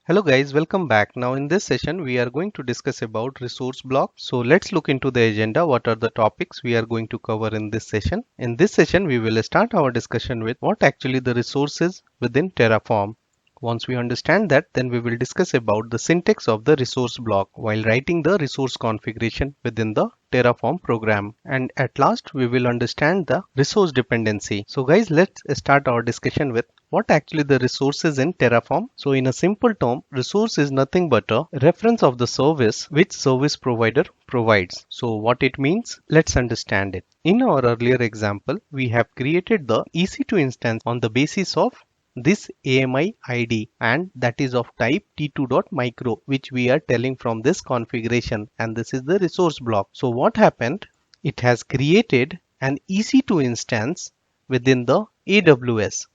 Hello guys, welcome back. Now in this session we are going to discuss about resource block. So let's look into the agenda. What are the topics we are going to cover in this session? In this session we will start our discussion with what actually the resource is within Terraform. Once we understand that, then we will discuss about the syntax of the resource block while writing the resource configuration within the Terraform program. And at last we will understand the resource dependency. So guys, let's start our discussion with what actually the resource is in Terraform. So in a simple term, resource is nothing but a reference of the service which service provider provides. So what it means, let's understand it. In our earlier example, we have created the EC2 instance on the basis of this AMI ID, and that is of type t2.micro, which we are telling from this configuration, and this is the resource block. So what happened? It has created an EC2 instance within the AWS.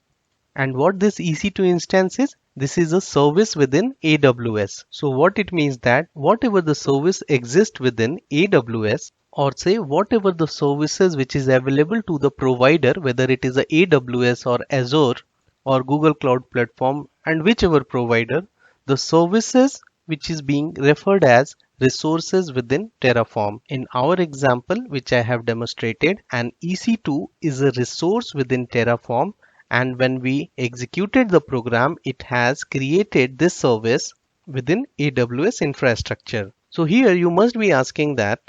And what this EC2 instance is? This is a service within AWS. So what it means that whatever the service exists within AWS, or say whatever the services which is available to the provider, whether it is a AWS or Azure or Google Cloud Platform, and whichever provider, the services which is being referred as resources within Terraform. In our example, which I have demonstrated, an EC2 is a resource within Terraform, and when we executed the program, it has created this service within AWS infrastructure. So here you must be asking that,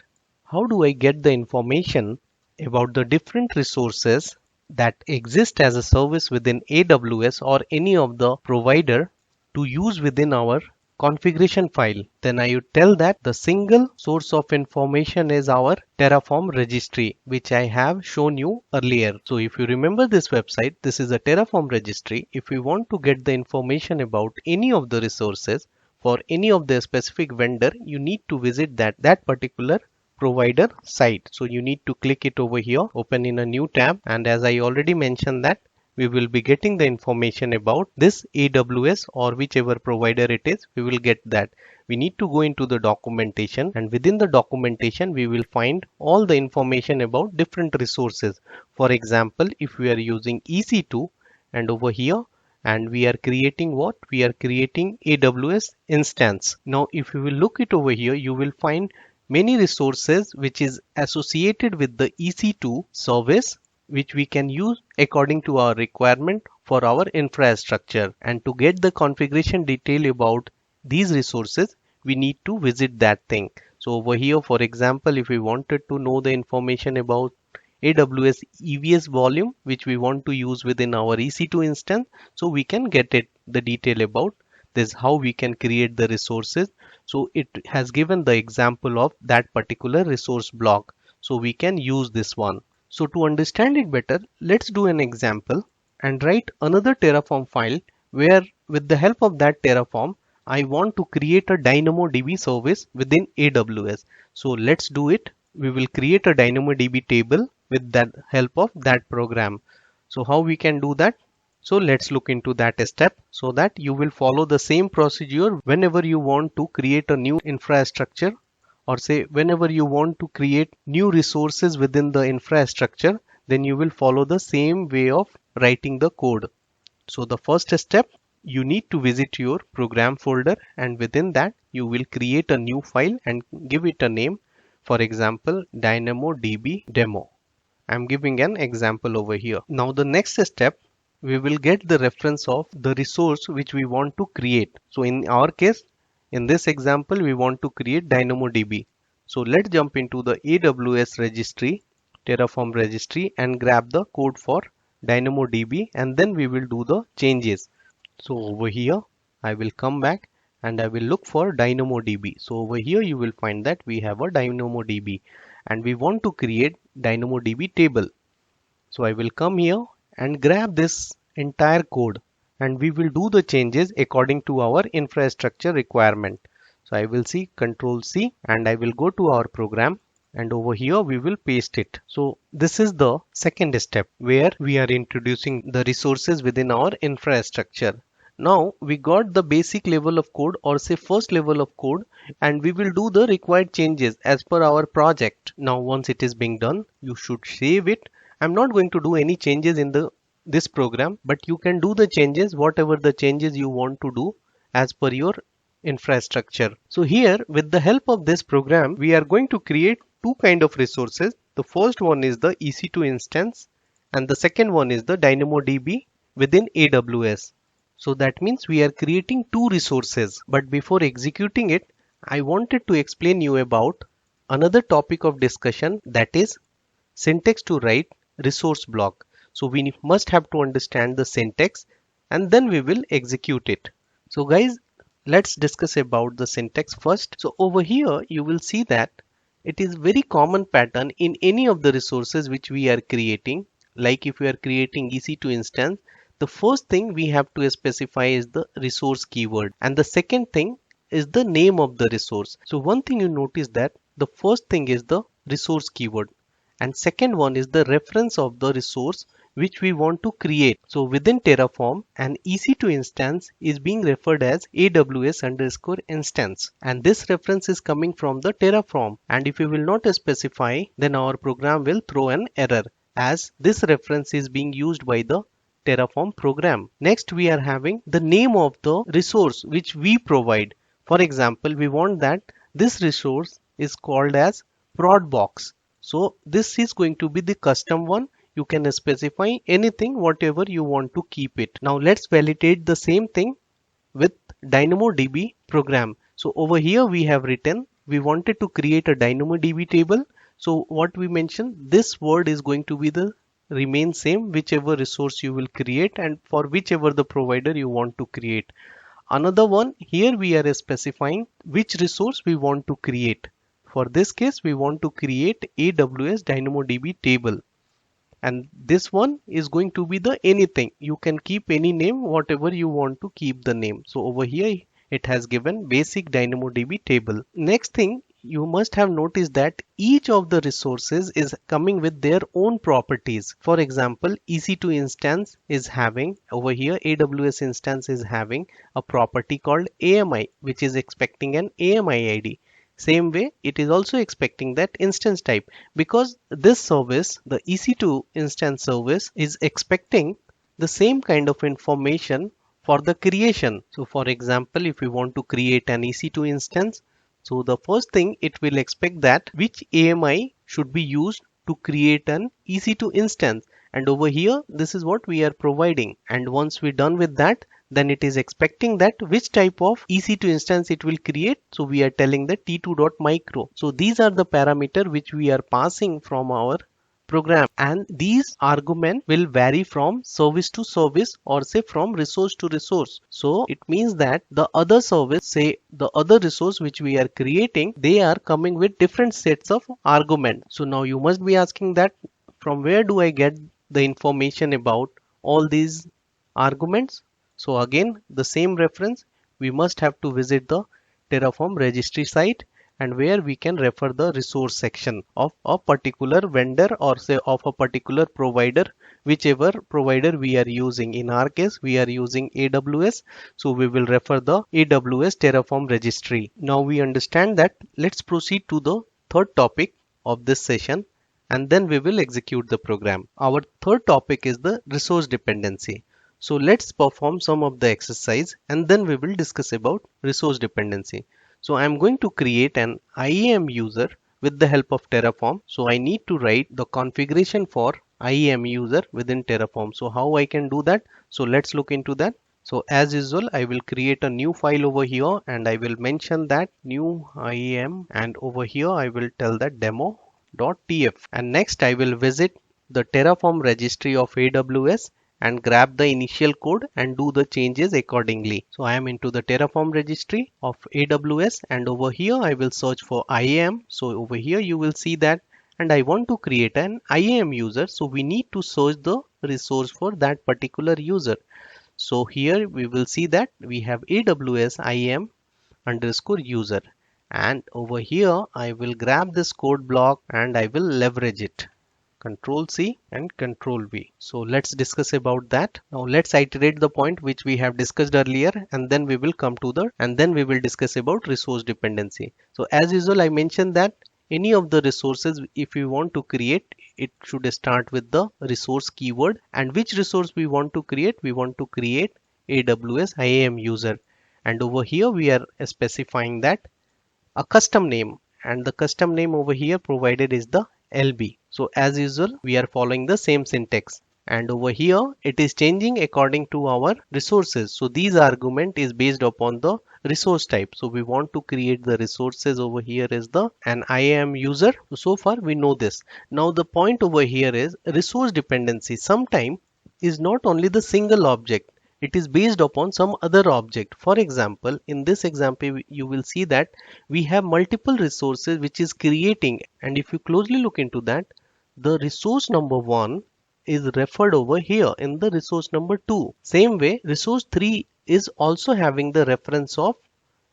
how do I get the information about the different resources that exist as a service within AWS or any of the provider to use within our configuration file? Then I would tell that the single source of information is our Terraform registry, which I have shown you earlier. So if you remember this website, this is a Terraform registry. If we want to get the information about any of the resources for any of the specific vendor, you need to visit that particular provider site. So you need to click it over here, open in a new tab, and as I already mentioned that we will be getting the information about this AWS or whichever provider it is, we will get that. We need to go into the documentation, and within the documentation we will find all the information about different resources. For example, if we are using EC2 and over here, and we are creating what? We are creating AWS instance. Now if you will look it over here, you will find many resources which is associated with the EC2 service, which we can use according to our requirement for our infrastructure. And to get the configuration detail about these resources, we need to visit that thing. So over here, for example, if we wanted to know the information about AWS EVS volume, which we want to use within our EC2 instance, so we can get it the detail about this, how we can create the resources. So it has given the example of that particular resource block, so we can use this one. So to understand it better, let's do an example and write another Terraform file where with the help of that Terraform, I want to create a DynamoDB service within AWS. So let's do it. We will create a DynamoDB table with that help of that program. So how we can do that? So let's look into that step so that you will follow the same procedure whenever you want to create a new infrastructure, or say whenever you want to create new resources within the infrastructure, then you will follow the same way of writing the code. So the first step, you need to visit your program folder, and within that you will create a new file and give it a name. For example, DynamoDB demo. I'm giving an example over here. Now the next step, we will get the reference of the resource which we want to create. So in our case, in this example, we want to create DynamoDB. So let's jump into the AWS registry, Terraform registry, and grab the code for DynamoDB, and then we will do the changes. So over here, I will come back and I will look for DynamoDB. So over here, you will find that we have a DynamoDB and we want to create DynamoDB table. So I will come here and grab this entire code, and we will do the changes according to our infrastructure requirement. So I will see Control C and I will go to our program, and over here we will paste it. So this is the second step where we are introducing the resources within our infrastructure. Now we got the basic level of code, or say first level of code, and we will do the required changes as per our project. Now once it is being done, you should save it. I'm not going to do any changes in this program, but you can do the changes, whatever the changes you want to do, as per your infrastructure. So here, with the help of this program, we are going to create two kind of resources. The first one is the EC2 instance and the second one is the DynamoDB within AWS. So that means we are creating two resources. But before executing it, I wanted to explain you about another topic of discussion, that is syntax to write resource block. So we must have to understand the syntax and then we will execute it. So guys, let's discuss about the syntax first. So over here you will see that it is very common pattern in any of the resources which we are creating. Like if we are creating EC2 instance, the first thing we have to specify is the resource keyword, and the second thing is the name of the resource. So one thing you notice that the first thing is the resource keyword and second one is the reference of the resource which we want to create. So within Terraform, an EC2 instance is being referred as AWS underscore instance, and this reference is coming from the Terraform, and if we will not specify, then our program will throw an error as this reference is being used by the Terraform program. Next, we are having the name of the resource which we provide. For example, we want that this resource is called as prod.box. So this is going to be the custom one. You can specify anything, whatever you want to keep it. Now let's validate the same thing with DynamoDB program. So over here we have written, we wanted to create a DynamoDB table. So what we mentioned, this word is going to be the remain same whichever resource you will create and for whichever the provider you want to create. Another one, here we are specifying which resource we want to create. For this case, we want to create AWS DynamoDB table. And this one is going to be the anything. You can keep any name, whatever you want to keep the name. So over here, it has given basic DynamoDB table. Next thing, you must have noticed that each of the resources is coming with their own properties. For example, EC2 instance is having, over here AWS instance is having a property called AMI, which is expecting an AMI ID. Same way, it is also expecting that instance type, because this service, the EC2 instance service, is expecting the same kind of information for the creation. So for example, if we want to create an EC2 instance, so the first thing it will expect that which AMI should be used to create an EC2 instance. And over here, this is what we are providing. And once we're done with that, then it is expecting that which type of EC2 instance it will create. So we are telling the t2.micro. So these are the parameter which we are passing from our program, and these arguments will vary from service to service or say from resource to resource. So it means that the other service, say the other resource which we are creating, they are coming with different sets of arguments. So now you must be asking that from where do I get the information about all these arguments? So again, the same reference, we must have to visit the Terraform registry site, and where we can refer the resource section of a particular vendor or say of a particular provider, whichever provider we are using. In our case, we are using AWS, so we will refer the AWS Terraform registry. Now we understand that. Let's proceed to the third topic of this session, and then we will execute the program. Our third topic is the resource dependency. So let's perform some of the exercise and then we will discuss about resource dependency. So I'm going to create an IAM user with the help of Terraform. So I need to write the configuration for IAM user within Terraform. So how I can do that? So let's look into that. So as usual, I will create a new file over here and I will mention that new IAM, and over here I will tell that demo.tf, and next I will visit the Terraform registry of AWS and grab the initial code and do the changes accordingly. So I am into the Terraform registry of AWS, and over here I will search for IAM. So over here you will see that, and I want to create an IAM user. So we need to search the resource for that particular user. So here we will see that we have AWS IAM underscore user, and over here I will grab this code block and I will leverage it. Control C and Control V. So let's discuss about that. Now let's iterate the point which we have discussed earlier, and then we will come to the, and then we will discuss about resource dependency. So as usual, I mentioned that any of the resources, if we want to create, it should start with the resource keyword. And which resource we want to create? We want to create AWS IAM user. and over here we are specifying that a custom name, and the custom name over here provided is the LB. So as usual we are following the same syntax, and over here it is changing according to our resources. So these argument is based upon the resource type. So we want to create the resources over here is the an IAM user. So far we know this. Now the point over here is resource dependency sometime is not only the single object, it is based upon some other object. For example, in this example you will see that we have multiple resources which is creating, and if you closely look into that, the resource number 1 is referred over here in the resource number 2. Same way resource 3 is also having the reference of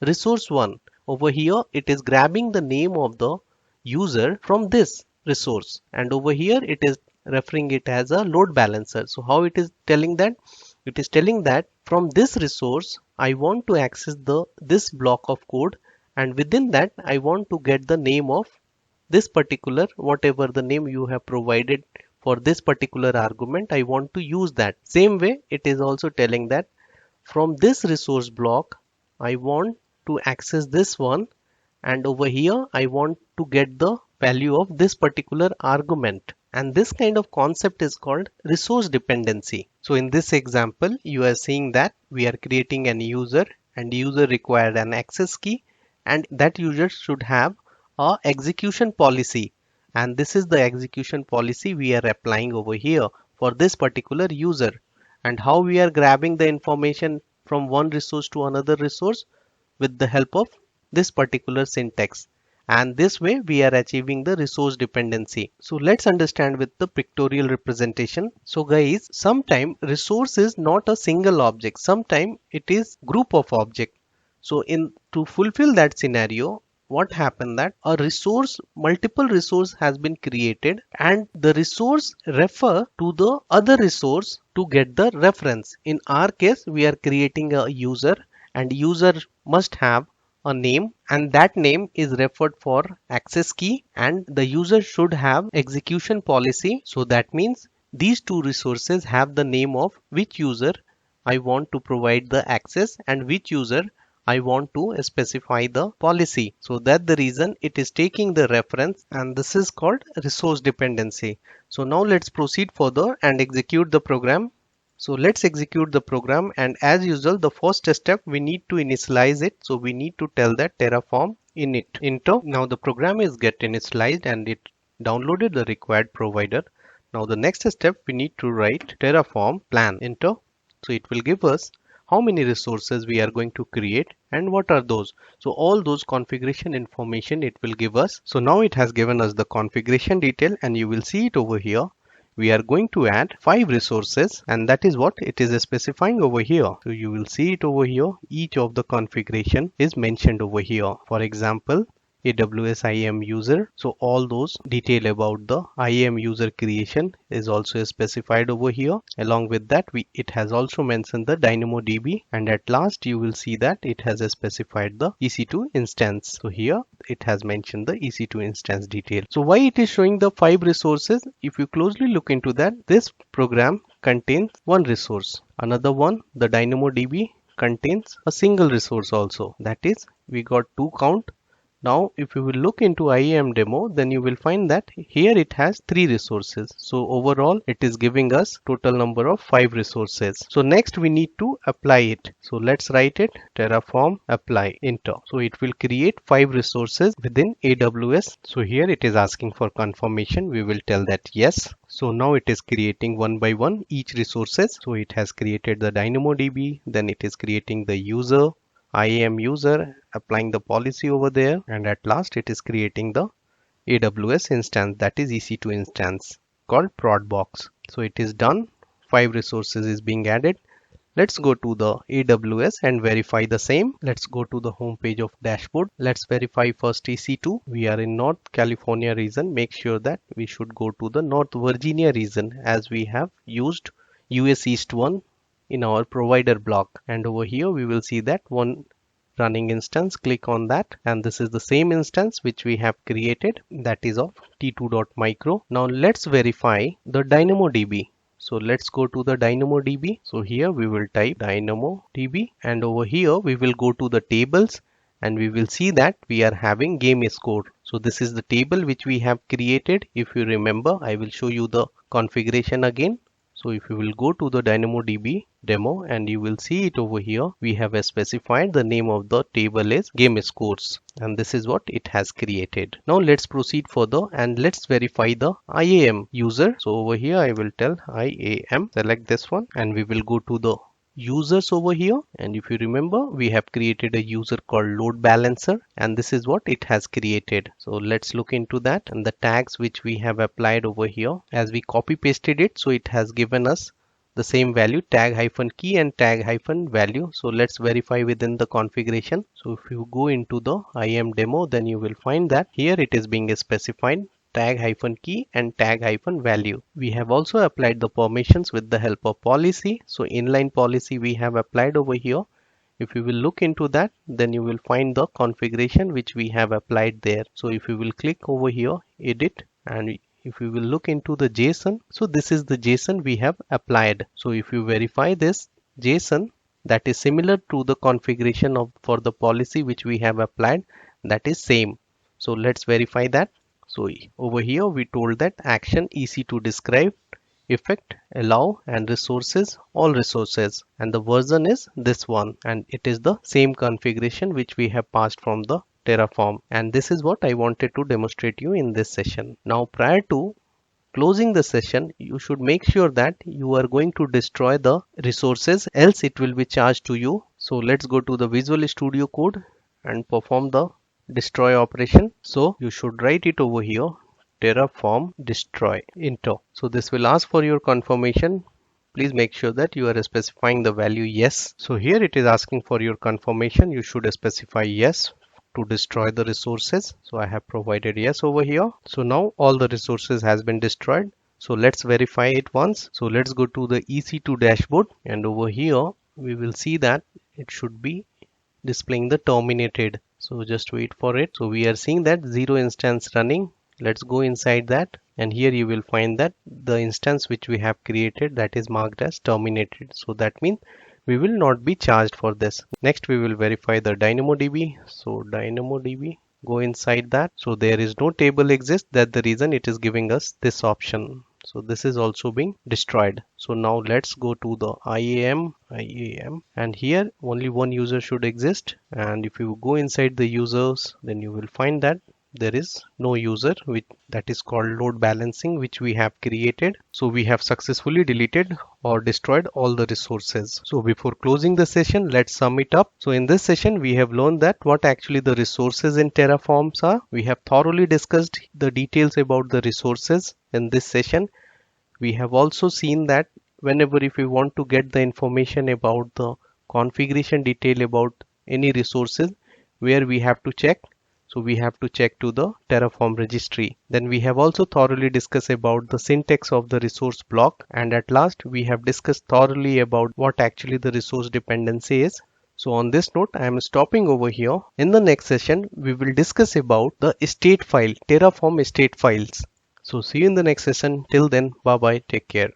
resource 1. Over here it is grabbing the name of the user from this resource, and over here it is referring it as a load balancer. So how it is telling that? It is telling that from this resource I want to access this block of code, and within that I want to get the name of this particular, whatever the name you have provided for this particular argument, I want to use that. Same way it is also telling that from this resource block I want to access this one, and over here I want to get the value of this particular argument. And this kind of concept is called resource dependency. So in this example you are seeing that we are creating an user, and user required an access key, and that user should have a execution policy, and this is the execution policy we are applying over here for this particular user. And how we are grabbing the information from one resource to another resource? With the help of this particular syntax, and this way we are achieving the resource dependency. So let's understand with the pictorial representation. So guys, sometime resource is not a single object, sometime it is group of object. So to fulfill that scenario, what happened that a resource, multiple resource has been created, and the resource refer to the other resource to get the reference. In our case we are creating a user, and user must have a name, and that name is referred for access key, and the user should have execution policy. So that means these two resources have the name of which user I want to provide the access and which user I want to specify the policy. So that's the reason it is taking the reference, and this is called resource dependency. So now let's proceed further and execute the program. So let's execute the program, and as usual the first step we need to initialize it. So we need to tell that Terraform init enter. Now the program is get initialized and it downloaded the required provider. Now the next step we need to write Terraform plan enter. So it will give us how many resources we are going to create and what are those. So all those configuration information it will give us. So now it has given us the configuration detail, and you will see it over here. We are going to add 5 resources, and that is what it is specifying over here. So you will see it over here. Each of the configuration is mentioned over here. For example, AWS IAM user. So all those detail about the IAM user creation is also specified over here. Along with that, it has also mentioned the DynamoDB, and at last you will see that it has specified the EC2 instance. So here it has mentioned the EC2 instance detail. So why it is showing the 5 resources? If you closely look into that, this program contains one resource. Another one, the DynamoDB, contains a single resource also. That is, we got 2 count. Now if you will look into IAM demo, then you will find that here it has 3 resources. So overall it is giving us total number of 5 resources. So next we need to apply it. So let's write it Terraform apply enter. So it will create 5 resources within AWS. So here it is asking for confirmation. We will tell that yes. So now it is creating one by one each resources. So it has created the DynamoDB, then it is creating the user, IAM user, applying the policy over there, and at last it is creating the AWS instance, that is EC2 instance called prod box. So it is done. 5 resources is being added. Let's go to the AWS and verify the same. Let's go to the home page of dashboard. Let's verify first EC2. We are in North California region. Make sure that we should go to the North Virginia region, as we have used US East 1 in our provider block, and over here we will see that one running instance. Click on that, and this is the same instance which we have created, that is of t2.micro. Now let's verify the DynamoDB. So let's go to the DynamoDB. So here we will type DynamoDB, and over here we will go to the tables, and we will see that we are having game score. So this is the table which we have created. If you remember, I will show you the configuration again. So if you will go to the DynamoDB demo, and you will see it over here, we have specified the name of the table is game scores, and this is what it has created. Now let's proceed further and let's verify the IAM user. So over here I will tell IAM, select this one, and we will go to the users over here, and if you remember, we have created a user called load balancer, and this is what it has created. So let's look into that, and the tags which we have applied over here, as we copy pasted it, so it has given us the same value, tag hyphen key and tag hyphen value. So let's verify within the configuration. So if you go into the IAM demo, then you will find that here it is being specified tag hyphen key and tag hyphen value. We have also applied the permissions with the help of policy. So inline policy we have applied over here. If you will look into that, then you will find the configuration which we have applied there. So if you will click over here, edit, and if you will look into the JSON, so this is the JSON we have applied. So if you verify this JSON, that is similar to the configuration of for the policy which we have applied, that is same. So let's verify that. So over here we told that action EC2 describe, effect, allow, and resources, all resources, and the version is this one, and it is the same configuration which we have passed from the Terraform, and this is what I wanted to demonstrate you in this session. Now prior to closing the session, you should make sure that you are going to destroy the resources, else it will be charged to you. So let's go to the Visual Studio Code and perform the destroy operation. So you should write it over here, Terraform destroy, enter. So this will ask for your confirmation. Please make sure that you are specifying the value yes. So here it is asking for your confirmation. You should specify yes to destroy the resources. So I have provided yes over here. So now all the resources has been destroyed. So let's verify it once. So let's go to the EC2 dashboard, and over here we will see that it should be displaying the terminated. So just wait for it. So we are seeing that 0 instance running. Let's go inside that, and here you will find that the instance which we have created, that is marked as terminated. So that means we will not be charged for this. Next we will verify the DynamoDB. So DynamoDB, go inside that. So there is no table exists, that's the reason it is giving us this option. So this is also being destroyed. So now let's go to the IAM, and here only one user should exist, and if you go inside the users, then you will find that there is no user, which that is called load balancing, which we have created. So we have successfully deleted or destroyed all the resources. So before closing the session, let's sum it up. So in this session we have learned that what actually the resources in Terraforms are. We have thoroughly discussed the details about the resources in this session. We have also seen that whenever if we want to get the information about the configuration detail about any resources, where we have to check. So we have to check to the Terraform registry. Then we have also thoroughly discussed about the syntax of the resource block. And at last we have discussed thoroughly about what actually the resource dependency is. So on this note, I am stopping over here. In the next session, we will discuss about the state file, Terraform state files. So see you in the next session. Till then, bye bye. Take care.